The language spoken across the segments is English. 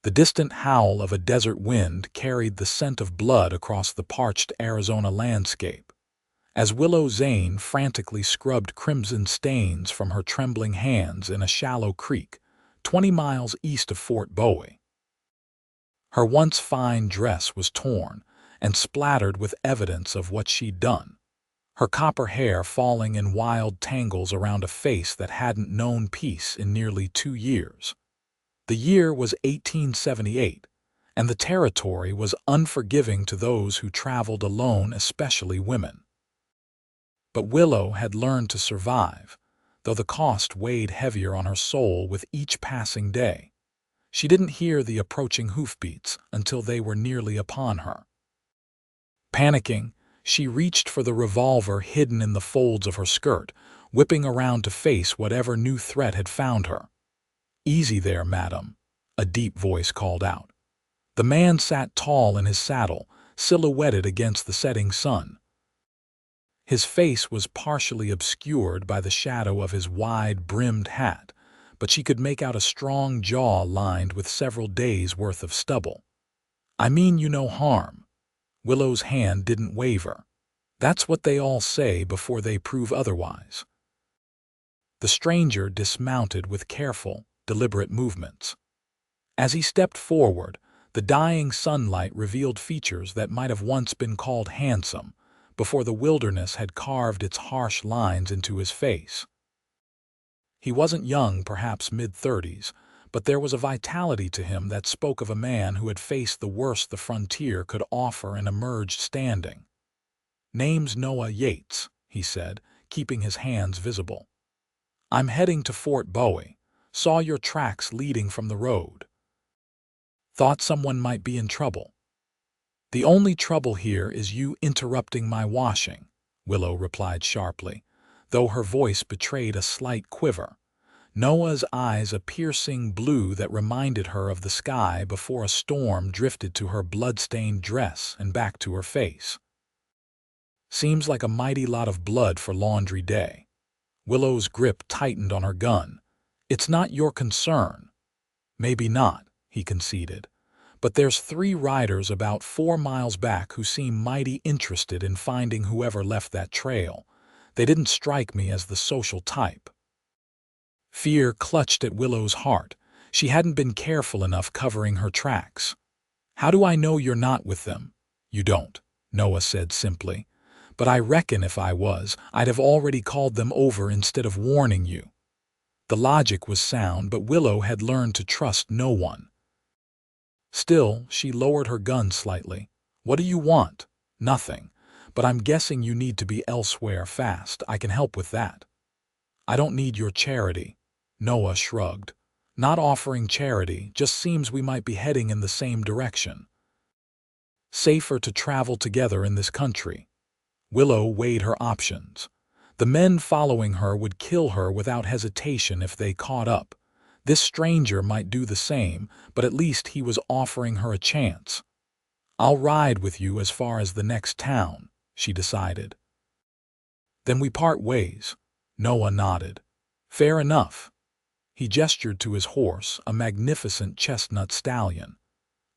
The distant howl of a desert wind carried the scent of blood across the parched Arizona landscape. As Willow Zane frantically scrubbed crimson stains from her trembling hands in a shallow creek 20 miles east of Fort Bowie. Her once fine dress was torn and splattered with evidence of what she'd done, her copper hair falling in wild tangles around a face that hadn't known peace in nearly 2 years. The year was 1878, and the territory was unforgiving to those who traveled alone, especially women. But Willow had learned to survive, though the cost weighed heavier on her soul with each passing day. She didn't hear the approaching hoofbeats until they were nearly upon her. Panicking, she reached for the revolver hidden in the folds of her skirt, whipping around to face whatever new threat had found her. "Easy there, madam," a deep voice called out. The man sat tall in his saddle, silhouetted against the setting sun. His face was partially obscured by the shadow of his wide-brimmed hat, but she could make out a strong jaw lined with several days' worth of stubble. "I mean you no harm." Willow's hand didn't waver. "That's what they all say before they prove otherwise." The stranger dismounted with careful, deliberate movements. As he stepped forward, the dying sunlight revealed features that might have once been called handsome, before the wilderness had carved its harsh lines into his face. He wasn't young, perhaps mid-30s, but there was a vitality to him that spoke of a man who had faced the worst the frontier could offer and emerged standing. "Name's Noah Yates," he said, keeping his hands visible. "I'm heading to Fort Bowie. Saw your tracks leading from the road. Thought someone might be in trouble." "The only trouble here is you interrupting my washing," Willow replied sharply, though her voice betrayed a slight quiver. Noah's eyes a piercing blue that reminded her of the sky before a storm drifted to her blood-stained dress and back to her face. "Seems like a mighty lot of blood for laundry day." Willow's grip tightened on her gun. "It's not your concern." "Maybe not," he conceded. "But there's 3 riders about 4 miles back who seem mighty interested in finding whoever left that trail. They didn't strike me as the social type." Fear clutched at Willow's heart. She hadn't been careful enough covering her tracks. "How do I know you're not with them?" "You don't," Noah said simply. "But I reckon if I was, I'd have already called them over instead of warning you." The logic was sound, but Willow had learned to trust no one. Still, she lowered her gun slightly. "What do you want?" "Nothing. But I'm guessing you need to be elsewhere fast. I can help with that." "I don't need your charity." Noah shrugged. "Not offering charity, just seems we might be heading in the same direction. Safer to travel together in this country." Willow weighed her options. The men following her would kill her without hesitation if they caught up. This stranger might do the same, but at least he was offering her a chance. "I'll ride with you as far as the next town," she decided. "Then we part ways." Noah nodded. "Fair enough." He gestured to his horse, a magnificent chestnut stallion.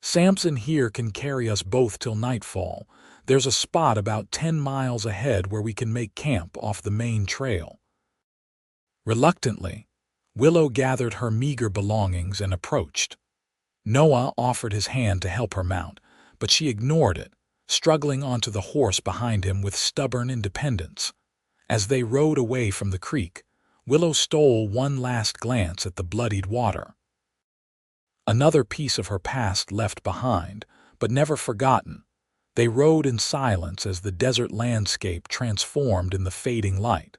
"Samson here can carry us both till nightfall. There's a spot about 10 miles ahead where we can make camp off the main trail." Reluctantly, Willow gathered her meager belongings and approached. Noah offered his hand to help her mount, but she ignored it, struggling onto the horse behind him with stubborn independence. As they rode away from the creek, Willow stole one last glance at the bloodied water. Another piece of her past left behind, but never forgotten. They rode in silence as the desert landscape transformed in the fading light.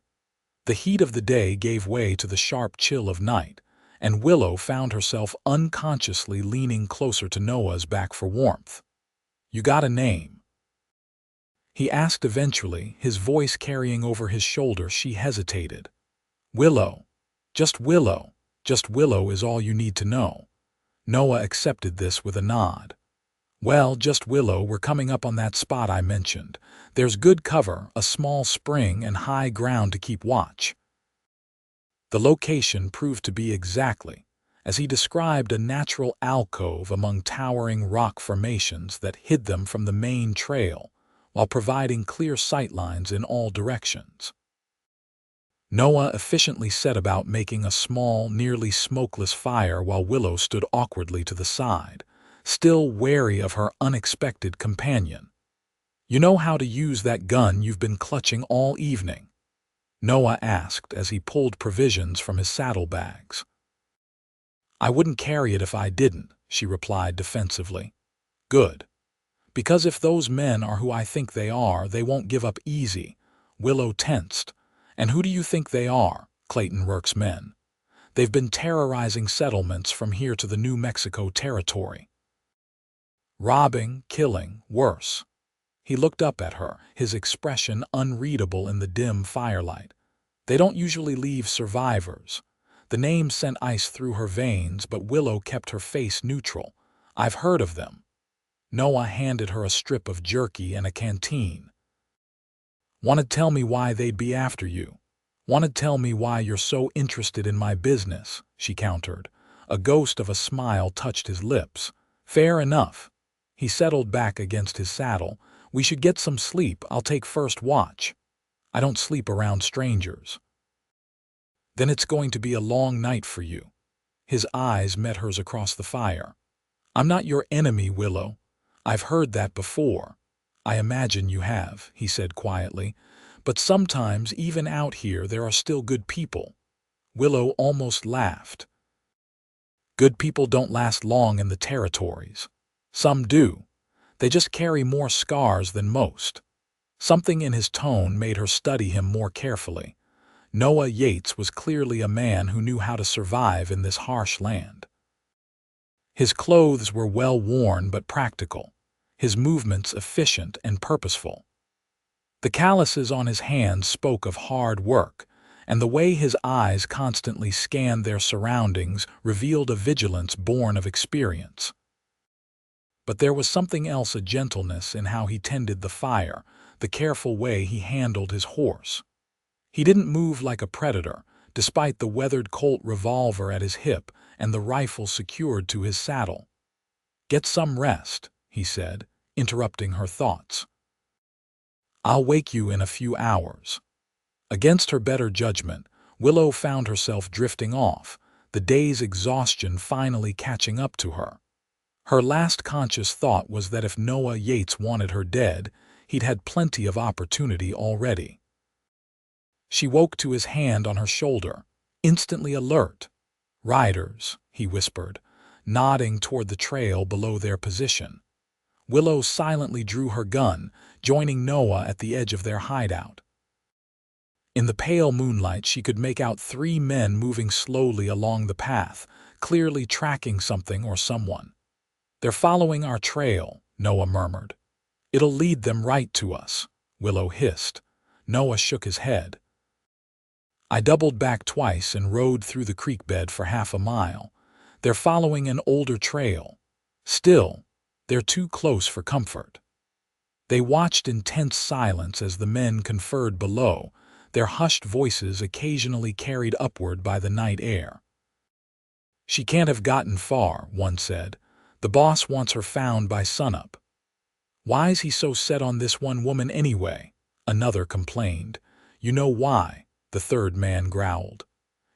The heat of the day gave way to the sharp chill of night, and Willow found herself unconsciously leaning closer to Noah's back for warmth. "You got a name?" he asked eventually, his voice carrying over his shoulder. She hesitated. "Willow. Just Willow. Just Willow is all you need to know." Noah accepted this with a nod. "Well, just Willow. We're coming up on that spot I mentioned. There's good cover, a small spring, and high ground to keep watch." The location proved to be exactly as he described a natural alcove among towering rock formations that hid them from the main trail, while providing clear sightlines in all directions. Noah efficiently set about making a small, nearly smokeless fire while Willow stood awkwardly to the side, still wary of her unexpected companion. "You know how to use that gun you've been clutching all evening?" Noah asked as he pulled provisions from his saddlebags. "I wouldn't carry it if I didn't," she replied defensively. "Good. Because if those men are who I think they are, they won't give up easy." Willow tensed. "And who do you think they are?" "Clayton Rourke's men. They've been terrorizing settlements from here to the New Mexico territory. Robbing, killing, worse." He looked up at her, his expression unreadable in the dim firelight. "They don't usually leave survivors." The name sent ice through her veins, but Willow kept her face neutral. "I've heard of them." Noah handed her a strip of jerky and a canteen. "Want to tell me why they'd be after you?" "Want to tell me why you're so interested in my business?" she countered. A ghost of a smile touched his lips. "Fair enough." He settled back against his saddle. "We should get some sleep. I'll take first watch." "I don't sleep around strangers." "Then it's going to be a long night for you." His eyes met hers across the fire. "I'm not your enemy, Willow." "I've heard that before." "I imagine you have," he said quietly. "But sometimes, even out here, there are still good people." Willow almost laughed. "Good people don't last long in the territories." "Some do. They just carry more scars than most." Something in his tone made her study him more carefully. Noah Yates was clearly a man who knew how to survive in this harsh land. His clothes were well worn but practical, his movements efficient and purposeful. The calluses on his hands spoke of hard work, and the way his eyes constantly scanned their surroundings revealed a vigilance born of experience. But there was something else, a gentleness in how he tended the fire, the careful way he handled his horse. He didn't move like a predator, despite the weathered Colt revolver at his hip and the rifle secured to his saddle. "Get some rest," he said, interrupting her thoughts. "I'll wake you in a few hours." Against her better judgment, Willow found herself drifting off, the day's exhaustion finally catching up to her. Her last conscious thought was that if Noah Yates wanted her dead, he'd had plenty of opportunity already. She woke to his hand on her shoulder, instantly alert. "Riders," he whispered, nodding toward the trail below their position. Willow silently drew her gun, joining Noah at the edge of their hideout. In the pale moonlight, she could make out 3 men moving slowly along the path, clearly tracking something or someone. "They're following our trail," Noah murmured. "It'll lead them right to us," Willow hissed. Noah shook his head. "I doubled back twice and rode through the creek bed for half a mile. They're following an older trail. Still, they're too close for comfort." They watched in tense silence as the men conferred below, their hushed voices occasionally carried upward by the night air. "She can't have gotten far," one said. "The boss wants her found by sunup." "Why's he so set on this one woman anyway?" another complained. "You know why," the third man growled.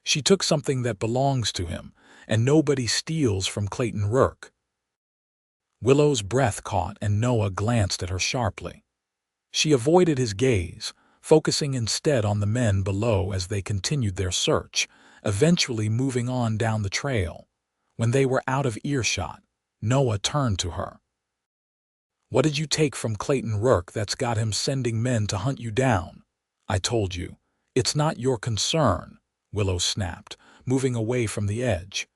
"She took something that belongs to him, and nobody steals from Clayton Rourke." Willow's breath caught and Noah glanced at her sharply. She avoided his gaze, focusing instead on the men below as they continued their search, eventually moving on down the trail. When they were out of earshot, Noah turned to her. "What did you take from Clayton Rourke that's got him sending men to hunt you down?" "I told you. It's not your concern," Willow snapped, moving away from the edge.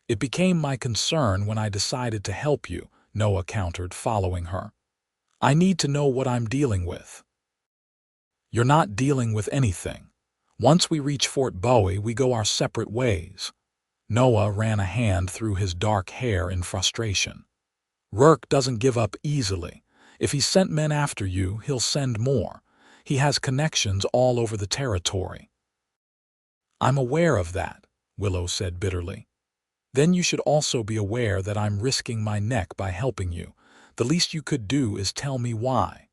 "It became my concern when I decided to help you," Noah countered, following her. "I need to know what I'm dealing with." "You're not dealing with anything. Once we reach Fort Bowie, we go our separate ways." Noah ran a hand through his dark hair in frustration. "Rourke doesn't give up easily. If he's sent men after you, he'll send more. He has connections all over the territory." "I'm aware of that," Willow said bitterly. Then you should also be aware that I'm risking my neck by helping you. The least you could do is tell me why."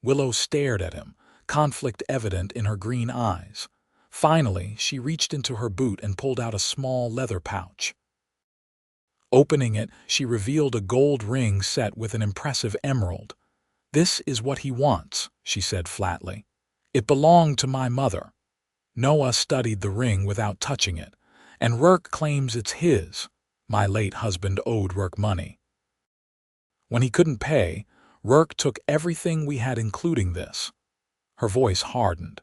Willow stared at him, conflict evident in her green eyes. Finally, she reached into her boot and pulled out a small leather pouch. Opening it, she revealed a gold ring set with an impressive emerald. "This is what he wants," she said flatly. "It belonged to my mother." Noah studied the ring without touching it. "And Rourke claims it's his. My late husband owed Rourke money. When he couldn't pay, Rourke took everything we had, including this." Her voice hardened.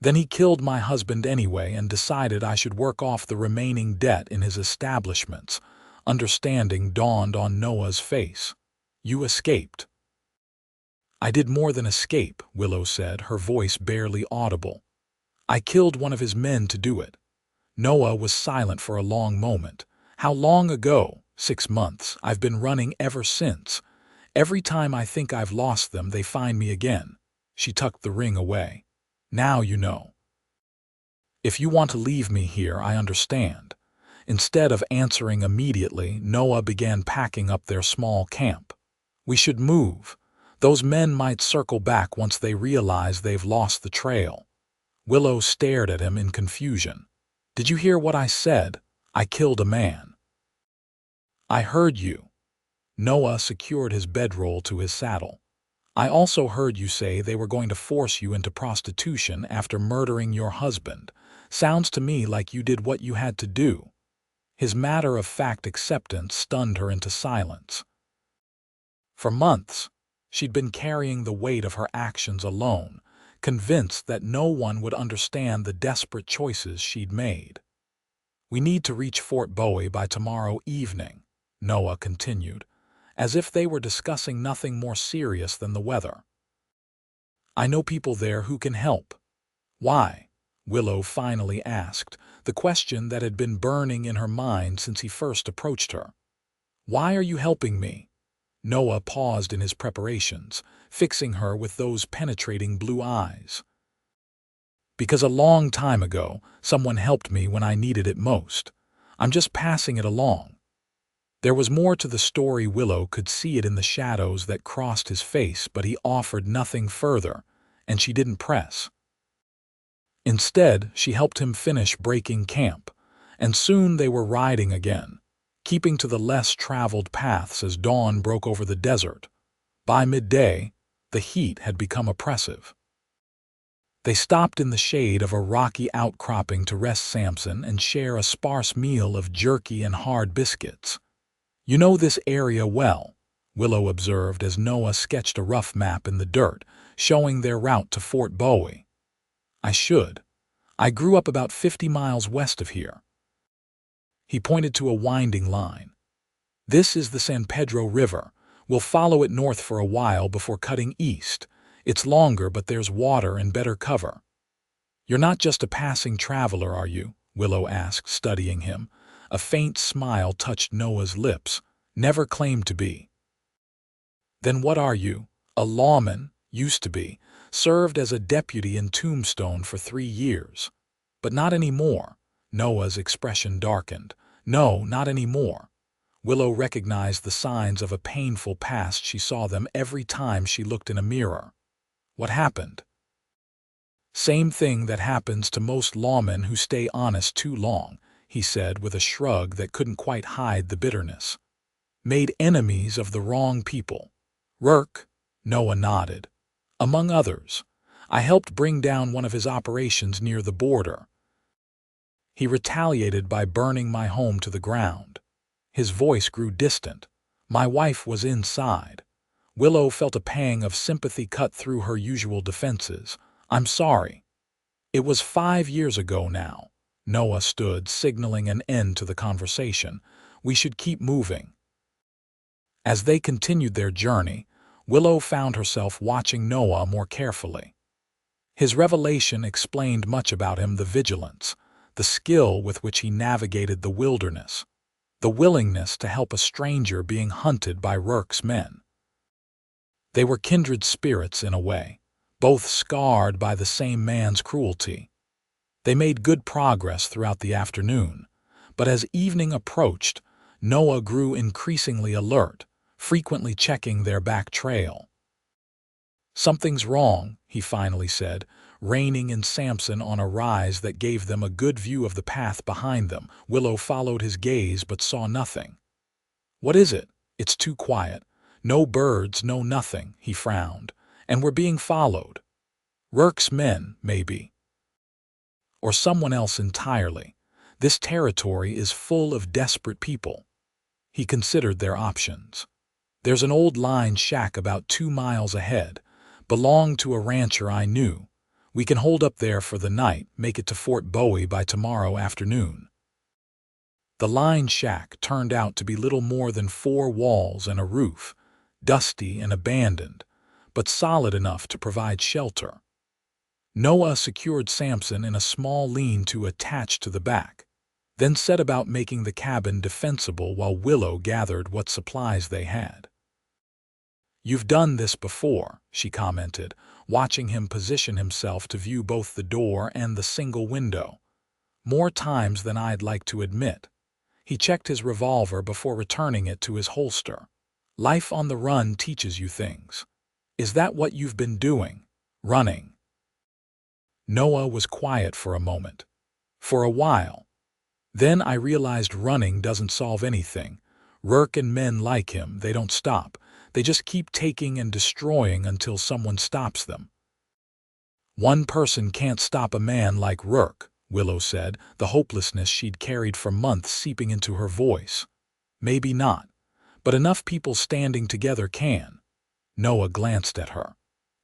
"Then he killed my husband anyway and decided I should work off the remaining debt in his establishments." Understanding dawned on Noah's face. "You escaped." "I did more than escape," Willow said, her voice barely audible. "I killed one of his men to do it." Noah was silent for a long moment. "How long ago?" "6 months. I've been running ever since. Every time I think I've lost them, they find me again." She tucked the ring away. "Now you know. If you want to leave me here, I understand." Instead of answering immediately, Noah began packing up their small camp. "We should move. Those men might circle back once they realize they've lost the trail." Willow stared at him in confusion. "Did you hear what I said? I killed a man." "I heard you." Noah secured his bedroll to his saddle. "I also heard you say they were going to force you into prostitution after murdering your husband. Sounds to me like you did what you had to do." His matter-of-fact acceptance stunned her into silence. For months, she'd been carrying the weight of her actions alone, convinced that no one would understand the desperate choices she'd made. "We need to reach Fort Bowie by tomorrow evening," Noah continued, as if they were discussing nothing more serious than the weather. "I know people there who can help." "Why?" Willow finally asked, the question that had been burning in her mind since he first approached her. "Why are you helping me?" Noah paused in his preparations, fixing her with those penetrating blue eyes. "Because a long time ago, someone helped me when I needed it most. I'm just passing it along." There was more to the story. Willow could see it in the shadows that crossed his face, but he offered nothing further, and she didn't press. Instead, she helped him finish breaking camp, and soon they were riding again, keeping to the less traveled paths as dawn broke over the desert. By midday, the heat had become oppressive. They stopped in the shade of a rocky outcropping to rest Samson and share a sparse meal of jerky and hard biscuits. "You know this area well," Willow observed as Noah sketched a rough map in the dirt, showing their route to Fort Bowie. "I should. I grew up about 50 miles west of here." He pointed to a winding line. "This is the San Pedro River. We'll follow it north for a while before cutting east. It's longer, but there's water and better cover." "You're not just a passing traveler, are you?" Willow asked, studying him. A faint smile touched Noah's lips. "Never claimed to be." "Then what are you?" "A lawman. Used to be. Served as a deputy in Tombstone for 3 years. But not anymore." Noah's expression darkened. "No, not anymore." Willow recognized the signs of a painful past. She saw them every time she looked in a mirror. "What happened?" "Same thing that happens to most lawmen who stay honest too long," he said with a shrug that couldn't quite hide the bitterness. "Made enemies of the wrong people." "Rourke?" Noah nodded. "Among others. I helped bring down one of his operations near the border. He retaliated by burning my home to the ground." His voice grew distant. "My wife was inside." Willow felt a pang of sympathy cut through her usual defenses. "I'm sorry." "It was 5 years ago now." Noah stood, signaling an end to the conversation. "We should keep moving." As they continued their journey, Willow found herself watching Noah more carefully. His revelation explained much about him: the vigilance, the skill with which he navigated the wilderness, the willingness to help a stranger being hunted by Rourke's men. They were kindred spirits in a way, both scarred by the same man's cruelty. They made good progress throughout the afternoon, But as evening approached, Noah grew increasingly alert, frequently checking their back trail. "Something's wrong," he finally said, reining in Samson on a rise that gave them a good view of the path behind them. Willow followed his gaze but saw nothing. "What is it? It's too quiet. No birds, no nothing," he frowned. "And we're being followed. Rourke's men, maybe. Or someone else entirely. This territory is full of desperate people." He considered their options. "There's an old line shack about 2 miles ahead. Belonged to a rancher I knew. We can hold up there for the night, make it to Fort Bowie by tomorrow afternoon." The line shack turned out to be little more than 4 walls and a roof, dusty and abandoned, but solid enough to provide shelter. Noah secured Samson in a small lean-to attached to the back, then set about making the cabin defensible while Willow gathered what supplies they had. "You've done this before," she commented, watching him position himself to view both the door and the single window. "More times than I'd like to admit." He checked his revolver before returning it to his holster. "Life on the run teaches you things. Is that what you've been doing? Running?" Noah was quiet for a moment. "For a while. Then I realized running doesn't solve anything. Rourke and men like him, they don't stop. They just keep taking and destroying until someone stops them." "One person can't stop a man like Rourke," Willow said, the hopelessness she'd carried for months seeping into her voice. "Maybe not, but enough people standing together can." Noah glanced at her.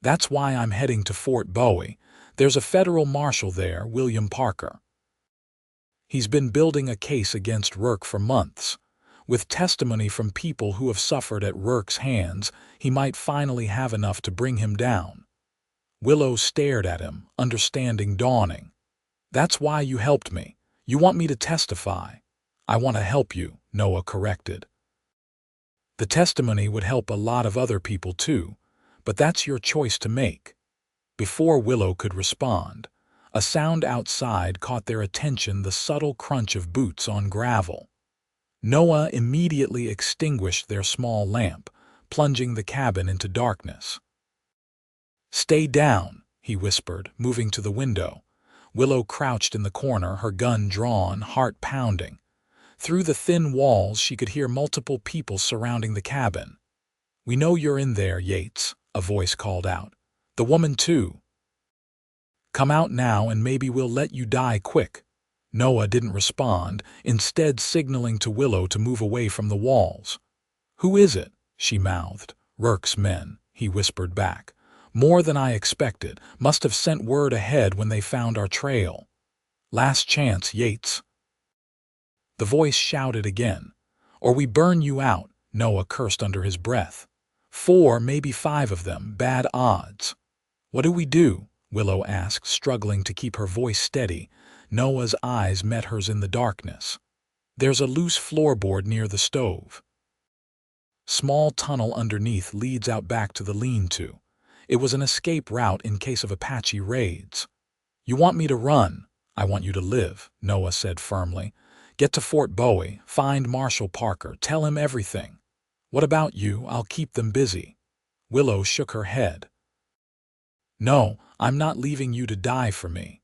"That's why I'm heading to Fort Bowie. There's a federal marshal there, William Parker. He's been building a case against Rourke for months. With testimony from people who have suffered at Rourke's hands, he might finally have enough to bring him down." Willow stared at him, understanding dawning. "That's why you helped me. You want me to testify." "I want to help you," Noah corrected. "The testimony would help a lot of other people too, but that's your choice to make." Before Willow could respond, a sound outside caught their attention, the subtle crunch of boots on gravel. Noah immediately extinguished their small lamp, plunging the cabin into darkness. "Stay down," he whispered, moving to the window. Willow crouched in the corner, her gun drawn, heart pounding. Through the thin walls she could hear multiple people surrounding the cabin. "We know you're in there, Yates," a voice called out. "The woman too. Come out now and maybe we'll let you die quick." Noah didn't respond, instead signaling to Willow to move away from the walls. "Who is it?" she mouthed. "Rourke's men," he whispered back. "More than I expected. Must have sent word ahead when they found our trail. Last chance, Yates." The voice shouted again. "Or we burn you out," Noah cursed under his breath. 4, maybe 5 of them, bad odds." "What do we do?" Willow asked, struggling to keep her voice steady. Noah's eyes met hers in the darkness. "There's a loose floorboard near the stove. Small tunnel underneath leads out back to the lean-to. It was an escape route in case of Apache raids." "You want me to run?" "I want you to live," Noah said firmly. "Get to Fort Bowie, find Marshal Parker, tell him everything. What about you? I'll keep them busy." Willow shook her head. "No, I'm not leaving you to die for me."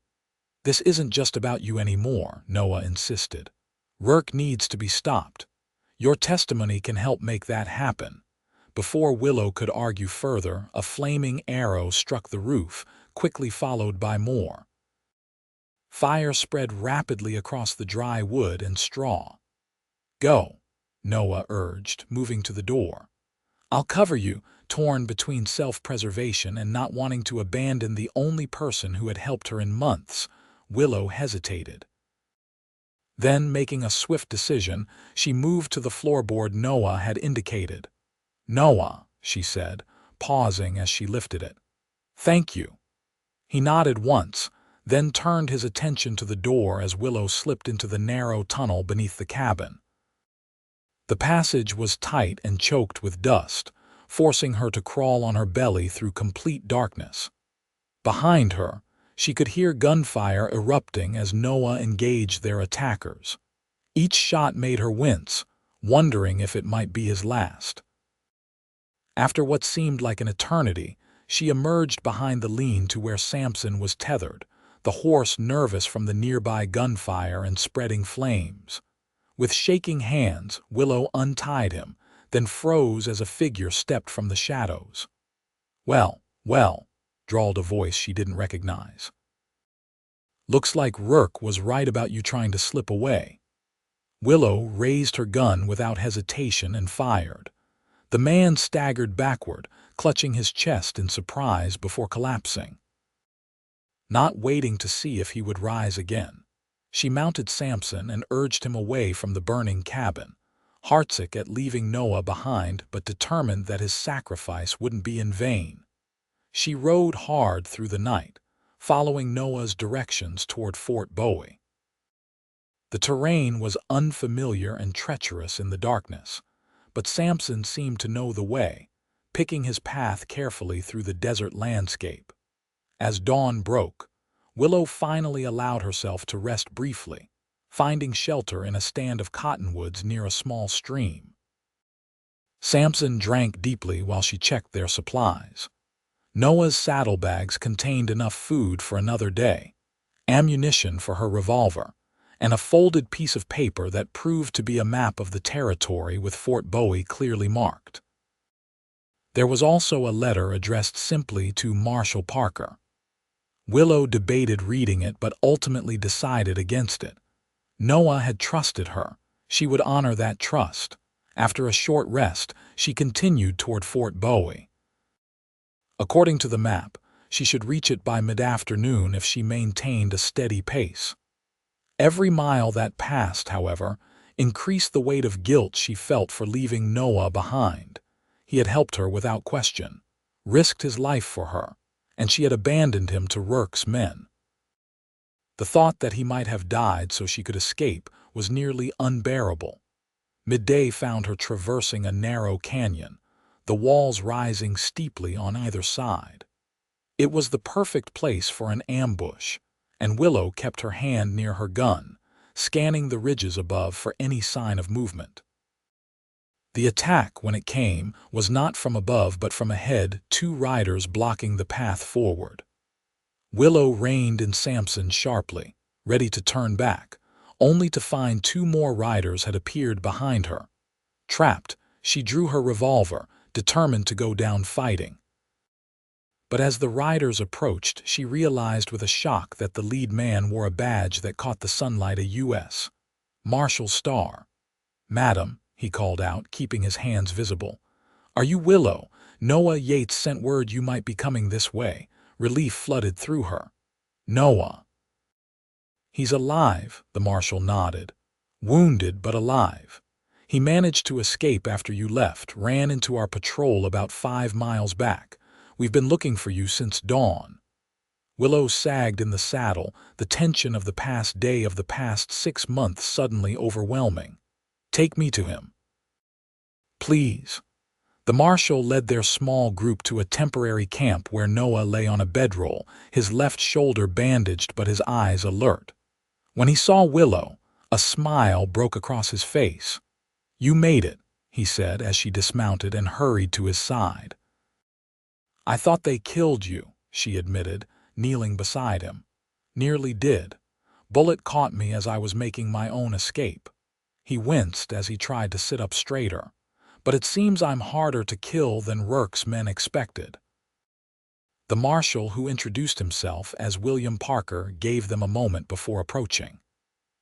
"This isn't just about you anymore," Noah insisted. "Rourke needs to be stopped. Your testimony can help make that happen." Before Willow could argue further, a flaming arrow struck the roof, quickly followed by more. Fire spread rapidly across the dry wood and straw. "Go," Noah urged, moving to the door. "I'll cover you," torn between self-preservation and not wanting to abandon the only person who had helped her in months. Willow hesitated. Then, making a swift decision, she moved to the floorboard Noah had indicated. "Noah," she said, pausing as she lifted it. "Thank you." He nodded once, then turned his attention to the door as Willow slipped into the narrow tunnel beneath the cabin. The passage was tight and choked with dust, forcing her to crawl on her belly through complete darkness. Behind her, she could hear gunfire erupting as Noah engaged their attackers. Each shot made her wince, wondering if it might be his last. After what seemed like an eternity, she emerged behind the lean to where Samson was tethered, the horse nervous from the nearby gunfire and spreading flames. With shaking hands, Willow untied him, then froze as a figure stepped from the shadows. "Well, well," drawled a voice she didn't recognize. "Looks like Rourke was right about you trying to slip away." Willow raised her gun without hesitation and fired. The man staggered backward, clutching his chest in surprise before collapsing. Not waiting to see if he would rise again, she mounted Samson and urged him away from the burning cabin, heartsick at leaving Noah behind but determined that his sacrifice wouldn't be in vain. She rode hard through the night, following Noah's directions toward Fort Bowie. The terrain was unfamiliar and treacherous in the darkness, but Samson seemed to know the way, picking his path carefully through the desert landscape. As dawn broke, Willow finally allowed herself to rest briefly, finding shelter in a stand of cottonwoods near a small stream. Samson drank deeply while she checked their supplies. Noah's saddlebags contained enough food for another day, ammunition for her revolver, and a folded piece of paper that proved to be a map of the territory with Fort Bowie clearly marked. There was also a letter addressed simply to Marshall Parker. Willow debated reading it but ultimately decided against it. Noah had trusted her. She would honor that trust. After a short rest, she continued toward Fort Bowie. According to the map, she should reach it by mid-afternoon if she maintained a steady pace. Every mile that passed, however, increased the weight of guilt she felt for leaving Noah behind. He had helped her without question, risked his life for her, and she had abandoned him to Rourke's men. The thought that he might have died so she could escape was nearly unbearable. Midday found her traversing a narrow canyon, the walls rising steeply on either side. It was the perfect place for an ambush, and Willow kept her hand near her gun, scanning the ridges above for any sign of movement. The attack, when it came, was not from above but from ahead, two riders blocking the path forward. Willow reined in Samson sharply, ready to turn back, only to find two more riders had appeared behind her. Trapped, she drew her revolver, determined to go down fighting. But as the riders approached, she realized with a shock that the lead man wore a badge that caught the sunlight, a U.S. Marshal star. "Madam," he called out, keeping his hands visible. "Are you Willow? Noah Yates sent word you might be coming this way." Relief flooded through her. "Noah." "He's alive," the marshal nodded. "Wounded, but alive. He managed to escape after you left, ran into our patrol about 5 miles back. We've been looking for you since dawn." Willow sagged in the saddle, the tension of the past day, of the past 6 months suddenly overwhelming. "Take me to him." "Please." The marshal led their small group to a temporary camp where Noah lay on a bedroll, his left shoulder bandaged but his eyes alert. When he saw Willow, a smile broke across his face. "You made it," he said as she dismounted and hurried to his side. "I thought they killed you," she admitted, kneeling beside him. "Nearly did. Bullet caught me as I was making my own escape." He winced as he tried to sit up straighter. "But it seems I'm harder to kill than Rourke's men expected." The marshal, who introduced himself as William Parker, gave them a moment before approaching.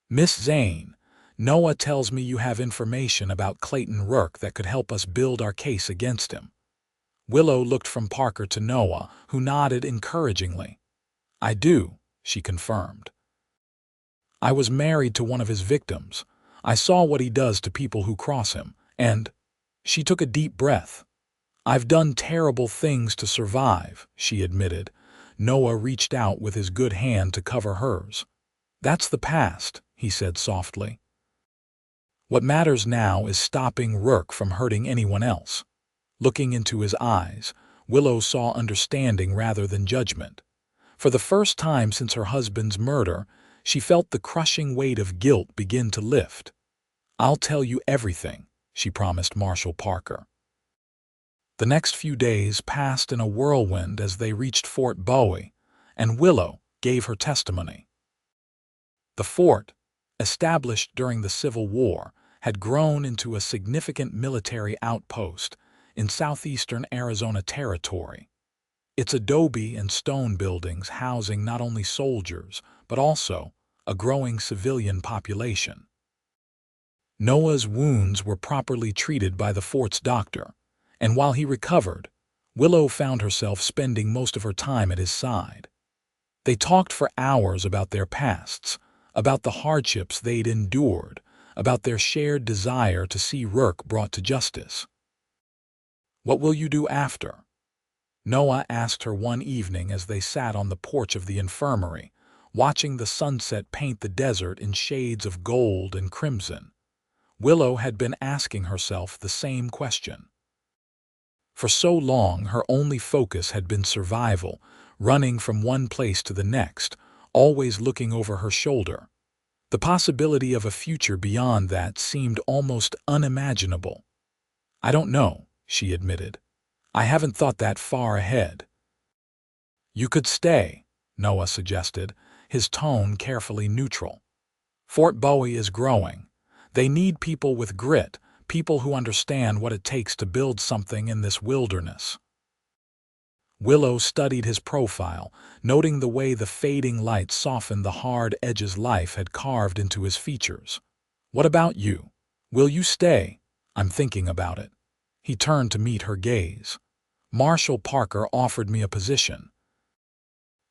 "Miss Zane, Noah tells me you have information about Clayton Rourke that could help us build our case against him." Willow looked from Parker to Noah, who nodded encouragingly. "I do," she confirmed. "I was married to one of his victims. I saw what he does to people who cross him, and—" She took a deep breath. "I've done terrible things to survive," she admitted. Noah reached out with his good hand to cover hers. "That's the past," he said softly. "What matters now is stopping Rourke from hurting anyone else." Looking into his eyes, Willow saw understanding rather than judgment. For the first time since her husband's murder, she felt the crushing weight of guilt begin to lift. "I'll tell you everything," she promised Marshall Parker. The next few days passed in a whirlwind as they reached Fort Bowie, and Willow gave her testimony. The fort, established during the Civil War, had grown into a significant military outpost in southeastern Arizona Territory. Its adobe and stone buildings housing not only soldiers, but also a growing civilian population. Noah's wounds were properly treated by the fort's doctor, and while he recovered, Willow found herself spending most of her time at his side. They talked for hours about their pasts, about the hardships they'd endured, about their shared desire to see Rourke brought to justice. "What will you do after?" Noah asked her one evening as they sat on the porch of the infirmary, watching the sunset paint the desert in shades of gold and crimson. Willow had been asking herself the same question. For so long, her only focus had been survival, running from one place to the next, always looking over her shoulder. The possibility of a future beyond that seemed almost unimaginable. "I don't know," she admitted. "I haven't thought that far ahead." "You could stay," Noah suggested, his tone carefully neutral. "Fort Bowie is growing. They need people with grit, people who understand what it takes to build something in this wilderness." Willow studied his profile, noting the way the fading light softened the hard edges life had carved into his features. "What about you? Will you stay?" "I'm thinking about it." He turned to meet her gaze. "Marshall Parker offered me a position.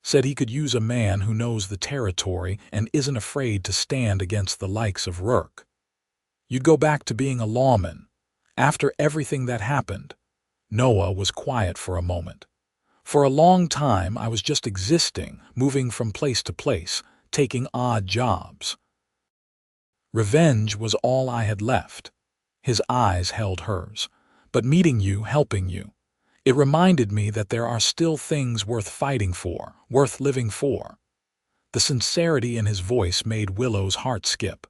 Said he could use a man who knows the territory and isn't afraid to stand against the likes of Rourke." "You'd go back to being a lawman. After everything that happened." Noah was quiet for a moment. "For a long time, I was just existing, moving from place to place, taking odd jobs. Revenge was all I had left." His eyes held hers. "But meeting you, helping you, it reminded me that there are still things worth fighting for, worth living for." The sincerity in his voice made Willow's heart skip.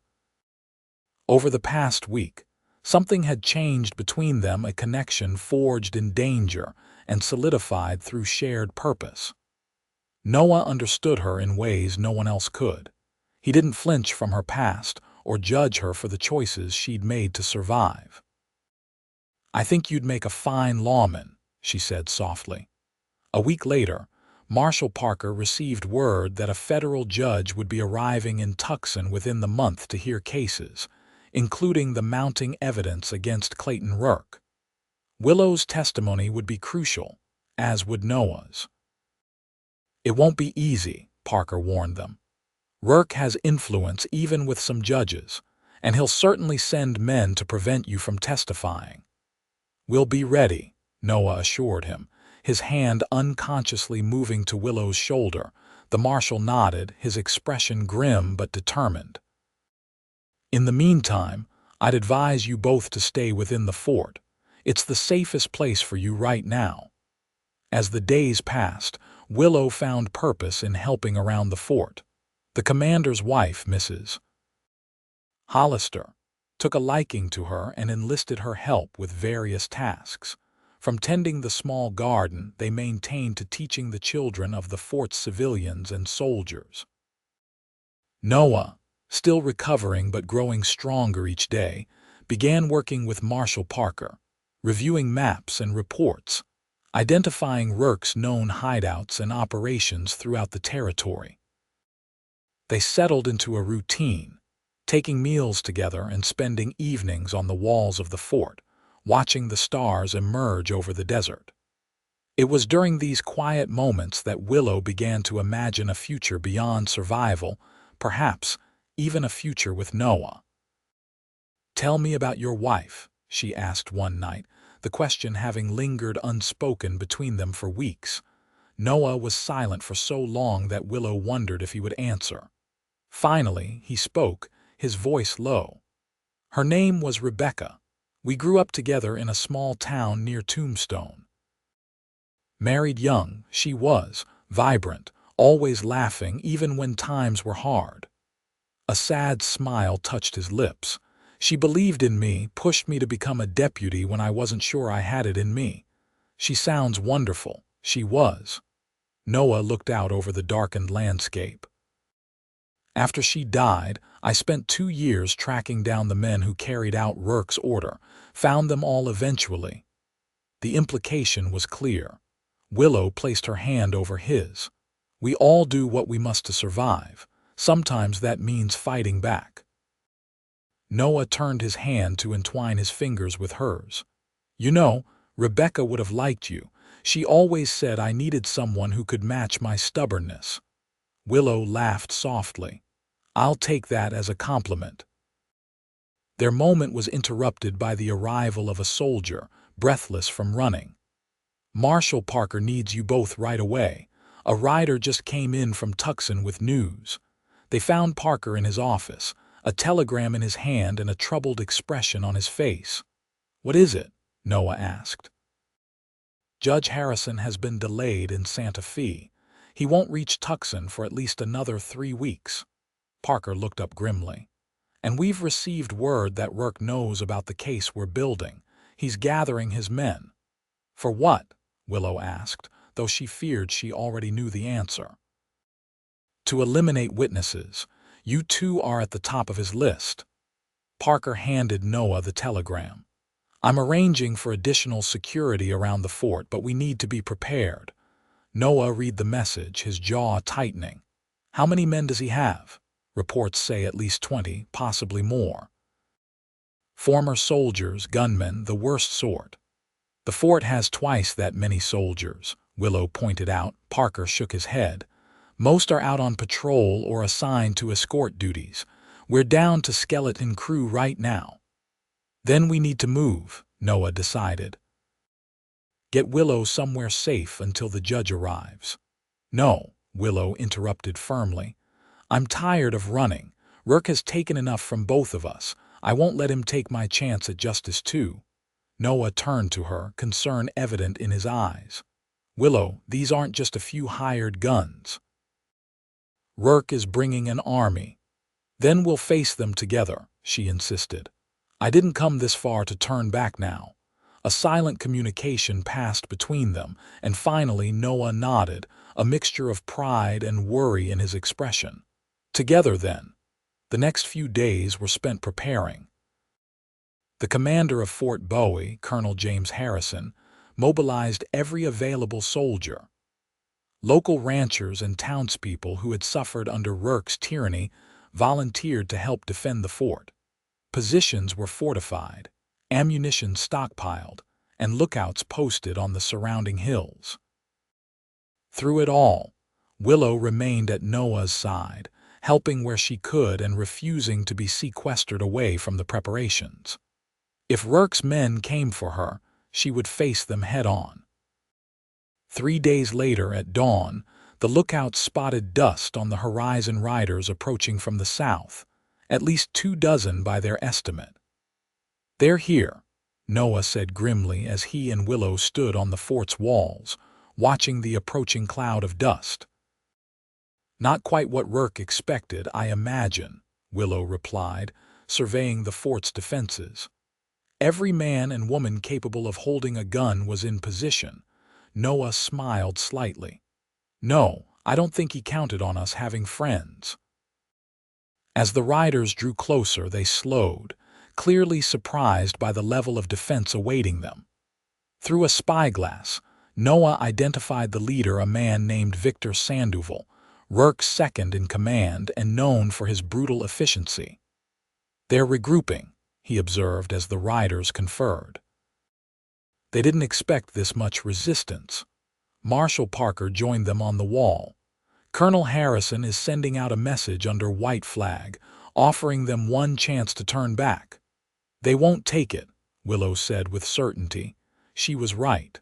Over the past week, something had changed between them, a connection forged in danger and solidified through shared purpose. Noah understood her in ways no one else could. He didn't flinch from her past or judge her for the choices she'd made to survive. "I think you'd make a fine lawman," she said softly. A week later, Marshall Parker received word that a federal judge would be arriving in Tucson within the month to hear cases, including the mounting evidence against Clayton Rourke. Willow's testimony would be crucial, as would Noah's. "It won't be easy," Parker warned them. "Rourke has influence even with some judges, and he'll certainly send men to prevent you from testifying." "We'll be ready," Noah assured him, his hand unconsciously moving to Willow's shoulder. The marshal nodded, his expression grim but determined. "In the meantime, I'd advise you both to stay within the fort. It's the safest place for you right now." As the days passed, Willow found purpose in helping around the fort. The commander's wife, Mrs. Hollister, took a liking to her and enlisted her help with various tasks. From tending the small garden they maintained to teaching the children of the fort's civilians and soldiers. Noah, still recovering but growing stronger each day, began working with Marshall Parker, reviewing maps and reports, identifying Rourke's known hideouts and operations throughout the territory. They settled into a routine, taking meals together and spending evenings on the walls of the fort, watching the stars emerge over the desert. It was during these quiet moments that Willow began to imagine a future beyond survival, perhaps even a future with Noah. "Tell me about your wife," she asked one night, the question having lingered unspoken between them for weeks. Noah was silent for so long that Willow wondered if he would answer. Finally, he spoke, his voice low. "Her name was Rebecca. We grew up together in a small town near Tombstone. Married young, she was, vibrant, always laughing even when times were hard." A sad smile touched his lips. She believed in me, pushed me to become a deputy when I wasn't sure I had it in me. She sounds wonderful. She was. Noah looked out over the darkened landscape. After she died, I spent 2 years tracking down the men who carried out Rourke's order, found them all eventually. The implication was clear. Willow placed her hand over his. We all do what we must to survive. Sometimes that means fighting back. Noah turned his hand to entwine his fingers with hers. You know, Rebecca would have liked you. She always said I needed someone who could match my stubbornness. Willow laughed softly. I'll take that as a compliment. Their moment was interrupted by the arrival of a soldier, breathless from running. Marshal Parker needs you both right away. A rider just came in from Tucson with news. They found Parker in his office, a telegram in his hand and a troubled expression on his face. What is it? Noah asked. Judge Harrison has been delayed in Santa Fe. He won't reach Tucson for at least another 3 weeks. Parker looked up grimly. And we've received word that Rourke knows about the case we're building. He's gathering his men. For what? Willow asked, though she feared she already knew the answer. To eliminate witnesses. You two are at the top of his list. Parker handed Noah the telegram. I'm arranging for additional security around the fort, but we need to be prepared. Noah read the message, his jaw tightening. How many men does he have? Reports say at least 20, possibly more. Former soldiers, gunmen, the worst sort. The fort has twice that many soldiers, Willow pointed out. Parker shook his head. Most are out on patrol or assigned to escort duties. We're down to skeleton crew right now. Then we need to move, Noah decided. Get Willow somewhere safe until the judge arrives. No, Willow interrupted firmly. I'm tired of running. Rourke has taken enough from both of us. I won't let him take my chance at justice too. Noah turned to her, concern evident in his eyes. Willow, these aren't just a few hired guns. Rourke is bringing an army. Then we'll face them together, she insisted. I didn't come this far to turn back now. A silent communication passed between them, and finally Noah nodded, a mixture of pride and worry in his expression. Together then. The next few days were spent preparing. The commander of Fort Bowie, Colonel James Harrison, mobilized every available soldier. Local ranchers and townspeople who had suffered under Rourke's tyranny volunteered to help defend the fort. Positions were fortified, ammunition stockpiled, and lookouts posted on the surrounding hills. Through it all, Willow remained at Noah's side, helping where she could and refusing to be sequestered away from the preparations. If Rourke's men came for her, she would face them head-on. 3 days later at dawn, the lookouts spotted dust on the horizon, riders approaching from the south, at least 24 by their estimate. They're here, Noah said grimly as he and Willow stood on the fort's walls, watching the approaching cloud of dust. Not quite what Rourke expected, I imagine, Willow replied, surveying the fort's defenses. Every man and woman capable of holding a gun was in position. Noah smiled slightly. No, I don't think he counted on us having friends. As the riders drew closer, they slowed, clearly surprised by the level of defense awaiting them. Through a spyglass, Noah identified the leader, a man named Victor Sandoval, Rourke's second in command and known for his brutal efficiency. They're regrouping, he observed as the riders conferred. They didn't expect this much resistance. Marshal Parker joined them on the wall. Colonel Harrison is sending out a message under white flag, offering them one chance to turn back. They won't take it, Willow said with certainty. She was right.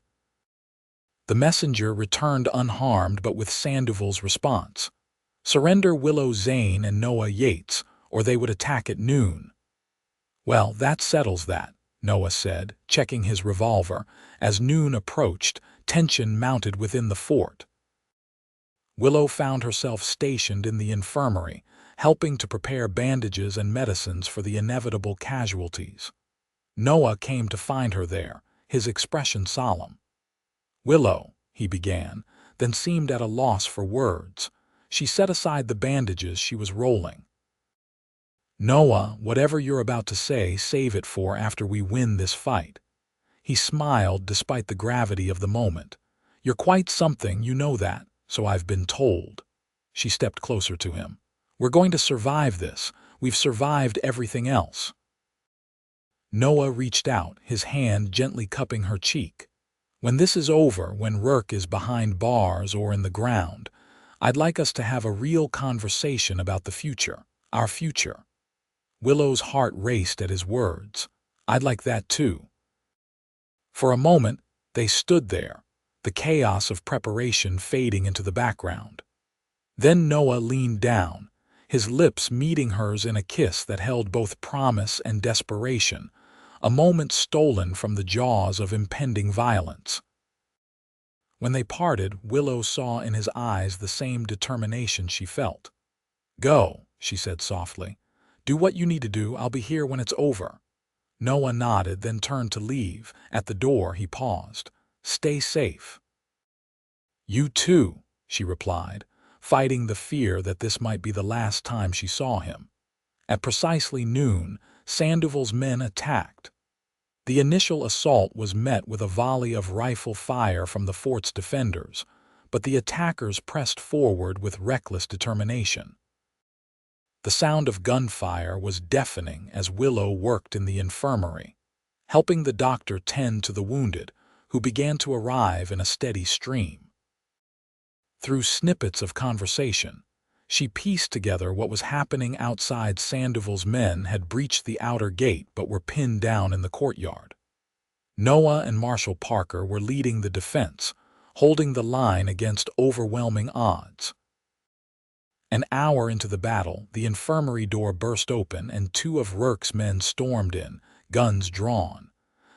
The messenger returned unharmed but with Sandoval's response. Surrender Willow Zane and Noah Yates, or they would attack at noon. Well, that settles that, Noah said, checking his revolver. As noon approached, tension mounted within the fort. Willow found herself stationed in the infirmary, helping to prepare bandages and medicines for the inevitable casualties. Noah came to find her there, his expression solemn. "Willow," he began, then seemed at a loss for words. She set aside the bandages she was rolling. "Noah, whatever you're about to say, save it for after we win this fight." He smiled despite the gravity of the moment. "You're quite something, you know that, so I've been told." She stepped closer to him. "We're going to survive this. We've survived everything else." Noah reached out, his hand gently cupping her cheek. "When this is over, when Rourke is behind bars or in the ground, I'd like us to have a real conversation about the future, our future." Willow's heart raced at his words. "I'd like that too." For a moment, they stood there, the chaos of preparation fading into the background. Then Noah leaned down, his lips meeting hers in a kiss that held both promise and desperation, a moment stolen from the jaws of impending violence. When they parted, Willow saw in his eyes the same determination she felt. "Go," she said softly. "Do what you need to do. I'll be here when it's over." Noah nodded, then turned to leave. At the door, he paused. "Stay safe." "You too," she replied, fighting the fear that this might be the last time she saw him. At precisely noon, Sandoval's men attacked. The initial assault was met with a volley of rifle fire from the fort's defenders, but the attackers pressed forward with reckless determination. The sound of gunfire was deafening as Willow worked in the infirmary, helping the doctor tend to the wounded, who began to arrive in a steady stream. Through snippets of conversation, she pieced together what was happening outside. Sandoval's men had breached the outer gate but were pinned down in the courtyard. Noah and Marshal Parker were leading the defense, holding the line against overwhelming odds. An hour into the battle, the infirmary door burst open and two of Rourke's men stormed in, guns drawn.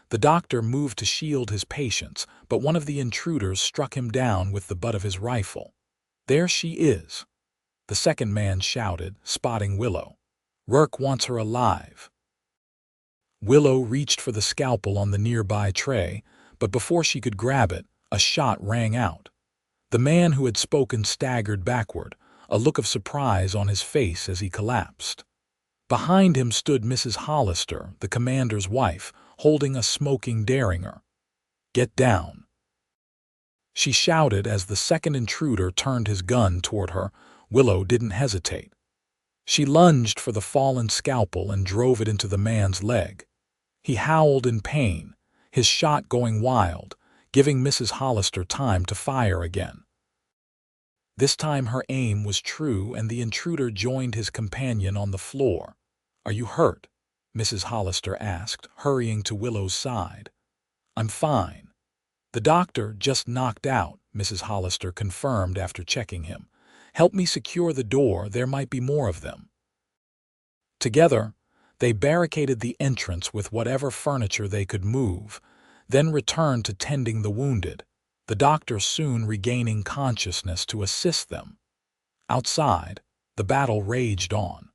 The doctor moved to shield his patients, but one of the intruders struck him down with the butt of his rifle. "There she is," the second man shouted, spotting Willow. "Rourke wants her alive." Willow reached for the scalpel on the nearby tray, but before she could grab it, a shot rang out. The man who had spoken staggered backward, a look of surprise on his face as he collapsed. Behind him stood Mrs. Hollister, the commander's wife, holding a smoking derringer. "Get down," she shouted as the second intruder turned his gun toward her. Willow didn't hesitate. She lunged for the fallen scalpel and drove it into the man's leg. He howled in pain, his shot going wild, giving Mrs. Hollister time to fire again. This time her aim was true, and the intruder joined his companion on the floor. "Are you hurt?" Mrs. Hollister asked, hurrying to Willow's side. "I'm fine." "The doctor just knocked out," Mrs. Hollister confirmed after checking him. "Help me secure the door, there might be more of them." Together, they barricaded the entrance with whatever furniture they could move, then returned to tending the wounded, the doctor soon regaining consciousness to assist them. Outside, the battle raged on.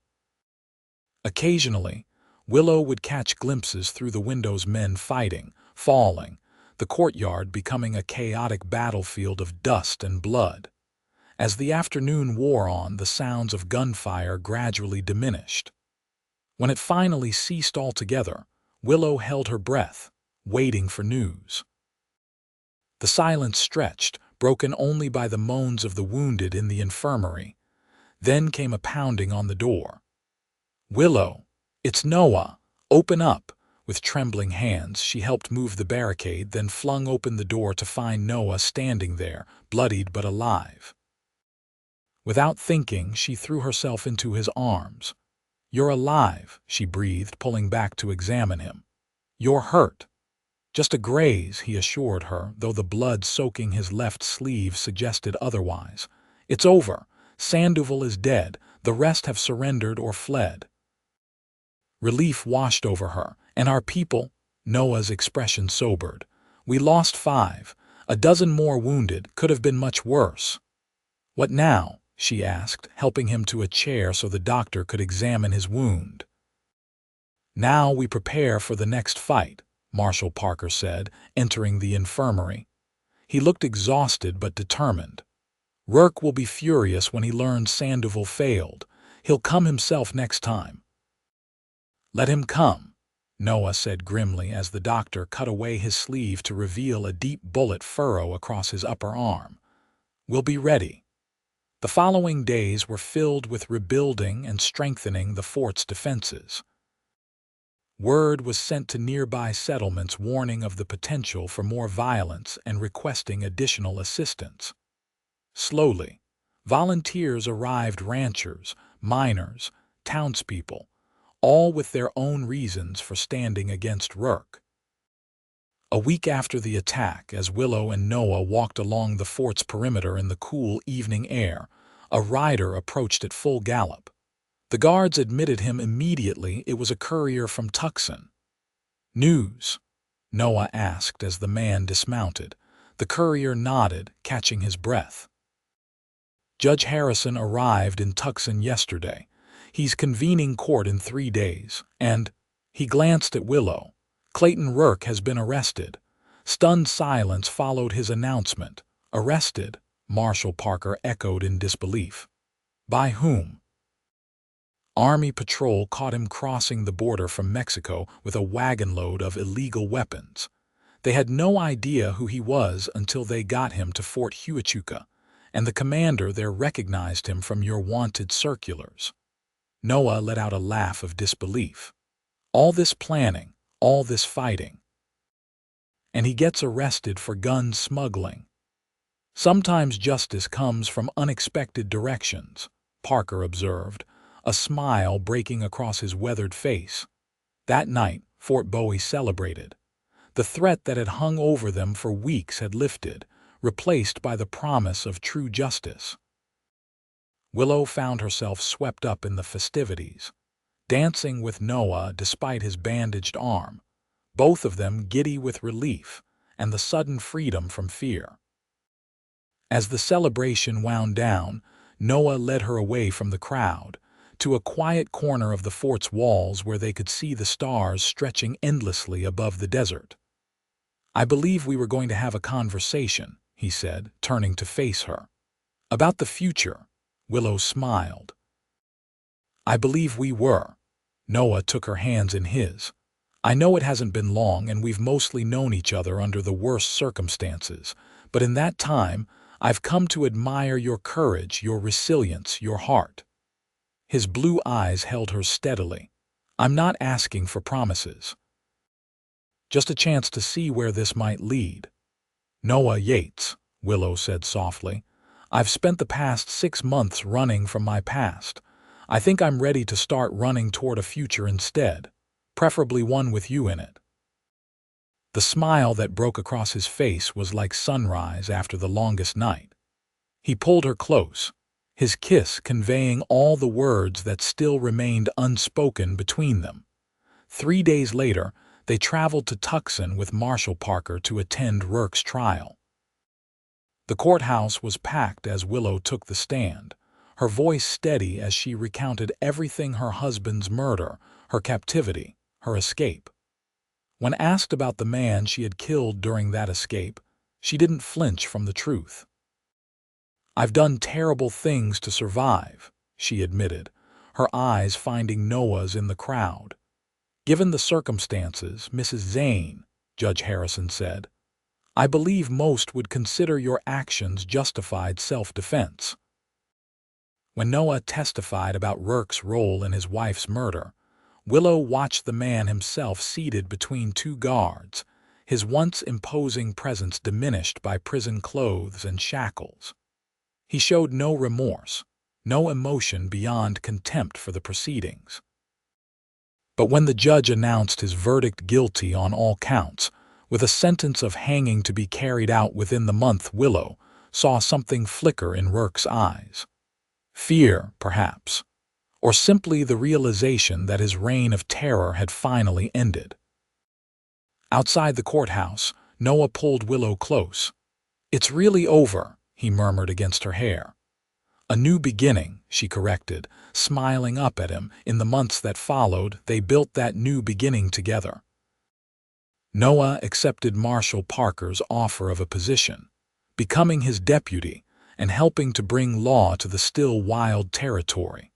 Occasionally, Willow would catch glimpses through the windows, men fighting, falling, the courtyard becoming a chaotic battlefield of dust and blood. As the afternoon wore on, the sounds of gunfire gradually diminished. When it finally ceased altogether, Willow held her breath, waiting for news. The silence stretched, broken only by the moans of the wounded in the infirmary. Then came a pounding on the door. "Willow, it's Noah. Open up." With trembling hands, she helped move the barricade, then flung open the door to find Noah standing there, bloodied but alive. Without thinking, she threw herself into his arms. "You're alive," she breathed, pulling back to examine him. "You're hurt." "Just a graze," he assured her, though the blood soaking his left sleeve suggested otherwise. "It's over. Sandoval is dead. The rest have surrendered or fled." Relief washed over her. "And our people?" Noah's expression sobered. "We lost 5. A dozen more wounded. Could have been much worse." "What now?" she asked, helping him to a chair so the doctor could examine his wound. "Now we prepare for the next fight," Marshal Parker said, entering the infirmary. He looked exhausted but determined. "Rourke will be furious when he learns Sandoval failed. He'll come himself next time." "Let him come," Noah said grimly as the doctor cut away his sleeve to reveal a deep bullet furrow across his upper arm. "We'll be ready." The following days were filled with rebuilding and strengthening the fort's defenses. Word was sent to nearby settlements warning of the potential for more violence and requesting additional assistance. Slowly, volunteers arrived, ranchers, miners, townspeople, all with their own reasons for standing against Rourke. A week after the attack, as Willow and Noah walked along the fort's perimeter in the cool evening air, a rider approached at full gallop. The guards admitted him immediately it was a courier from Tucson. "News?" Noah asked as the man dismounted. The courier nodded, catching his breath. "Judge Harrison arrived in Tucson yesterday. He's convening court in 3 days, and—" He glanced at Willow. "Clayton Rourke has been arrested." Stunned silence followed his announcement. "Arrested?" Marshal Parker echoed in disbelief. "By whom?" "Army patrol caught him crossing the border from Mexico with a wagon load of illegal weapons. They had no idea who he was until they got him to Fort Huachuca, and the commander there recognized him from your wanted circulars." Noah let out a laugh of disbelief. "All this planning, all this fighting. And he gets arrested for gun smuggling." "Sometimes justice comes from unexpected directions," Parker observed, a smile breaking across his weathered face. That night, Fort Bowie celebrated. The threat that had hung over them for weeks had lifted, replaced by the promise of true justice. Willow found herself swept up in the festivities, dancing with Noah despite his bandaged arm, both of them giddy with relief and the sudden freedom from fear. As the celebration wound down, Noah led her away from the crowd, to a quiet corner of the fort's walls where they could see the stars stretching endlessly above the desert. "I believe we were going to have a conversation," he said, turning to face her. "About the future." Willow smiled. "I believe we were." Noah took her hands in his. "I know it hasn't been long and we've mostly known each other under the worst circumstances, but in that time, I've come to admire your courage, your resilience, your heart." His blue eyes held hers steadily. "I'm not asking for promises. Just a chance to see where this might lead." "Noah Yates," Willow said softly. "I've spent the past 6 months running from my past. I think I'm ready to start running toward a future instead, preferably one with you in it." The smile that broke across his face was like sunrise after the longest night. He pulled her close, his kiss conveying all the words that still remained unspoken between them. 3 days later, they traveled to Tucson with Marshal Parker to attend Rourke's trial. The courthouse was packed as Willow took the stand, her voice steady as she recounted everything: her husband's murder, her captivity, her escape. When asked about the man she had killed during that escape, she didn't flinch from the truth. "I've done terrible things to survive," she admitted, her eyes finding Noah's in the crowd. "Given the circumstances, Mrs. Zane," Judge Harrison said, "I believe most would consider your actions justified self-defense." When Noah testified about Rourke's role in his wife's murder, Willow watched the man himself seated between 2 guards, his once imposing presence diminished by prison clothes and shackles. He showed no remorse, no emotion beyond contempt for the proceedings. But when the judge announced his verdict guilty on all counts, with a sentence of hanging to be carried out within the month, Willow saw something flicker in Rourke's eyes. Fear, perhaps, or simply the realization that his reign of terror had finally ended. Outside the courthouse, Noah pulled Willow close. "It's really over," he murmured against her hair. A new beginning, she corrected, smiling up at him. In the months that followed, they built that new beginning together. Noah accepted Marshall Parker's offer of a position, becoming his deputy and helping to bring law to the still wild territory.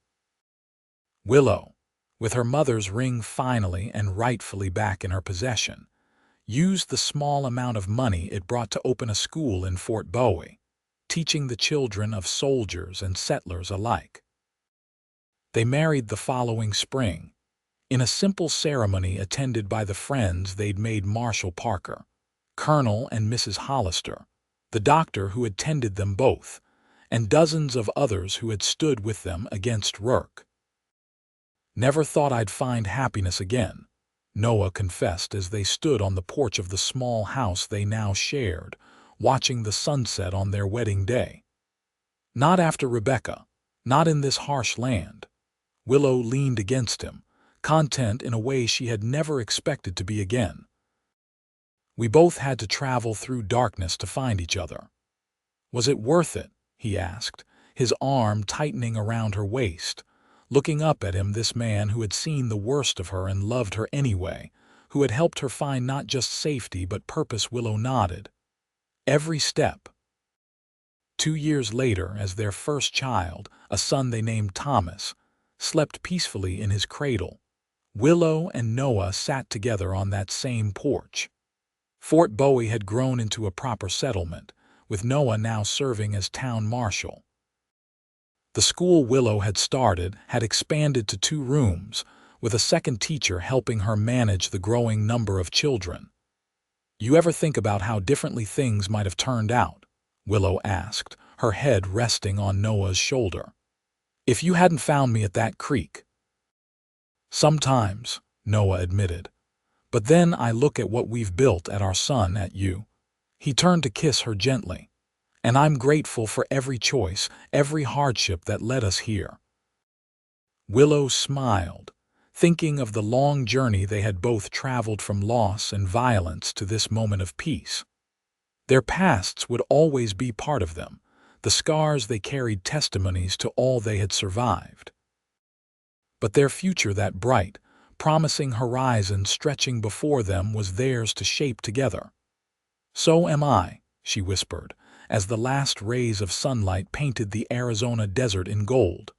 Willow, with her mother's ring finally and rightfully back in her possession, used the small amount of money it brought to open a school in Fort Bowie, teaching the children of soldiers and settlers alike. They married the following spring, in a simple ceremony attended by the friends they'd made Marshall Parker, Colonel and Mrs. Hollister, the doctor who had tended them both, and dozens of others who had stood with them against Rourke. "Never thought I'd find happiness again," Noah confessed as they stood on the porch of the small house they now shared, watching the sunset on their wedding day. "Not after Rebecca, not in this harsh land." Willow leaned against him, content in a way she had never expected to be again. "We both had to travel through darkness to find each other." "Was it worth it?" he asked, his arm tightening around her waist, looking up at him, this man who had seen the worst of her and loved her anyway, who had helped her find not just safety but purpose. Willow nodded. "Every step." 2 years later, as their first child, a son they named Thomas, slept peacefully in his cradle, Willow and Noah sat together on that same porch. Fort Bowie had grown into a proper settlement, with Noah now serving as town marshal. The school Willow had started had expanded to 2 rooms, with a second teacher helping her manage the growing number of children. "You ever think about how differently things might have turned out?" Willow asked, her head resting on Noah's shoulder. "If you hadn't found me at that creek?" "Sometimes," Noah admitted. "But then I look at what we've built, at our son, at you." He turned to kiss her gently. "And I'm grateful for every choice, every hardship that led us here." Willow smiled, thinking of the long journey they had both traveled from loss and violence to this moment of peace. Their pasts would always be part of them, the scars they carried testimonies to all they had survived. But their future, that bright, promising horizon stretching before them, was theirs to shape together. "So am I," she whispered, as the last rays of sunlight painted the Arizona desert in gold.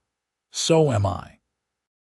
"So am I."